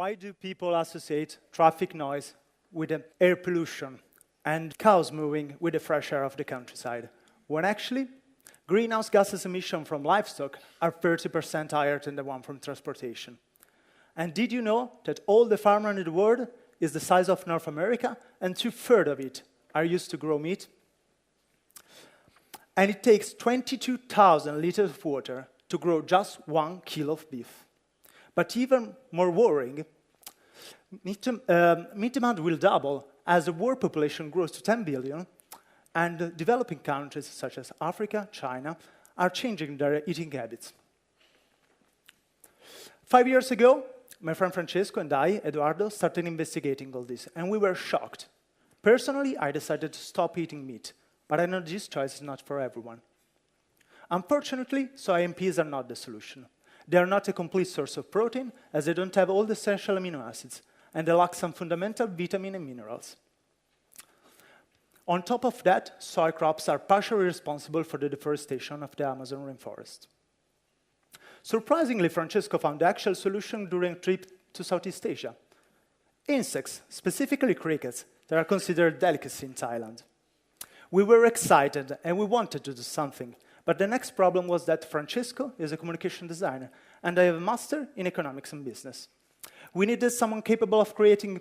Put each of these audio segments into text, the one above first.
Why do people associate traffic noise with air pollution and cows moving with the fresh air of the countryside, when actually greenhouse gases emissions from livestock are 30% higher than the one from transportation? And did you know that all the farmland in the world is the size of North America, and 2/3 of it are used to grow meat? And it takes 22,000 liters of water to grow just 1 kilo of beef. But even more worrying, meat demand will double as the world population grows to 10 billion, and developing countries such as Africa, China, are changing their eating habits. 5 years ago, my friend Francesco and I, Eduardo, started investigating all this, and we were shocked. Personally, I decided to stop eating meat, but I know this choice is not for everyone. Unfortunately, soy and peas are not the solution. They are not a complete source of protein, as they don't have all the essential amino acids, and they lack some fundamental vitamins and minerals. On top of that, soy crops are partially responsible for the deforestation of the Amazon rainforest. Surprisingly, Francesco found the actual solution during a trip to Southeast Asia. Insects, specifically crickets, that are considered delicacy in Thailand. We were excited and we wanted to do something, but the next problem was that Francesco is a communication designer and I have a master in economics and business. We needed someone capable of creating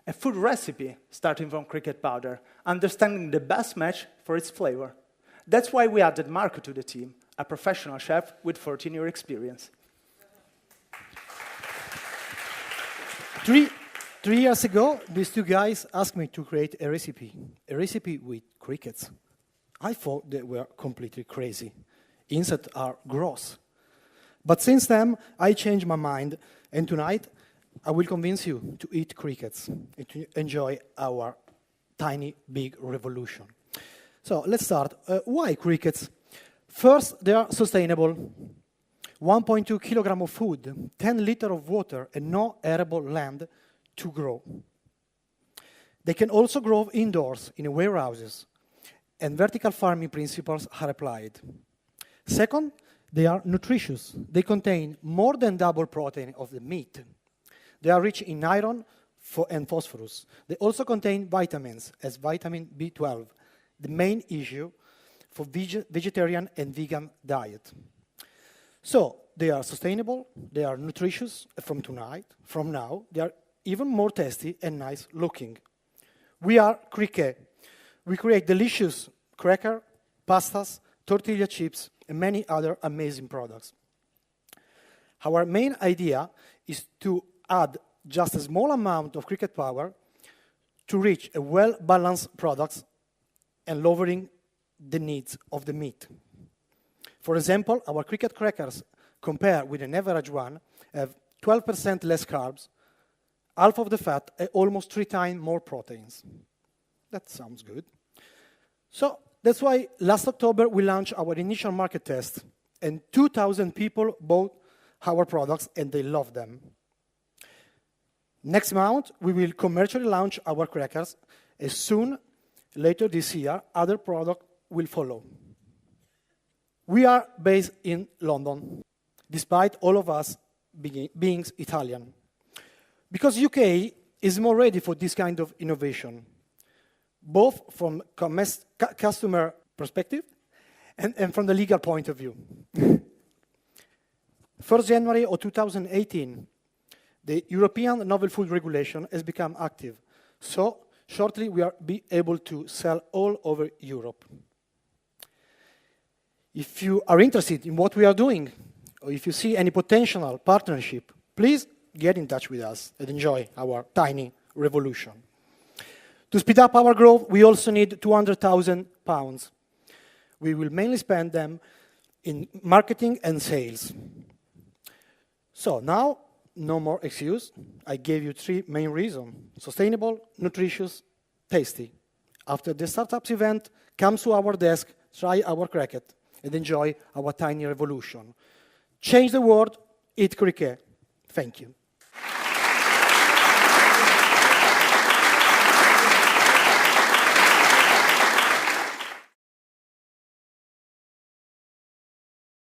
a food recipe starting from cricket powder, understanding the best match for its flavor. That's why we added Marco to the team, a professional chef with 14-year experience. 3 years ago, these two guys asked me to create a recipe with crickets. I thought they were completely crazy. Insects are gross. But since then, I changed my mind, and tonight, I will convince you to eat crickets and to enjoy our tiny, big revolution. So let's start. Why crickets? First, they are sustainable. 1.2 kilograms of food, 10 liters of water, and no arable land to grow. They can also grow indoors in warehouses, and vertical farming principles are applied. Second, they are nutritious. They contain more than double protein of the meat. They are rich in iron and phosphorus. They also contain vitamins, as vitamin B12, the main issue for vegetarian and vegan diet. So, they are sustainable, they are nutritious from now, they are even more tasty and nice looking. We are Cricke. We create delicious cracker, pastas, tortilla chips, and many other amazing products. Our main idea is to add just a small amount of cricket power to reach a well-balanced product and lowering the needs of the meat. For example, our cricket crackers, compared with an average one, have 12% less carbs, half of the fat, and almost 3 times more proteins. That sounds good. So that's why last October we launched our initial market test, and 2,000 people bought our products and they love them. Next month, we will commercially launch our crackers, and soon, later this year, other products will follow. We are based in London, despite all of us being Italian. Because UK is more ready for this kind of innovation, both from customer perspective and from the legal point of view. 1st January of 2018, the European Novel Food Regulation has become active. So, shortly we will be able to sell all over Europe. If you are interested in what we are doing, or if you see any potential partnership, please get in touch with us and enjoy our tiny revolution. To speed up our growth, we also need £200,000. We will mainly spend them in marketing and sales. So now, no more excuse. I gave you 3 main reasons: sustainable, nutritious, tasty. After the startups event, come to our desk, try our cricket, and enjoy our tiny revolution. Change the world, eat cricket. Thank you.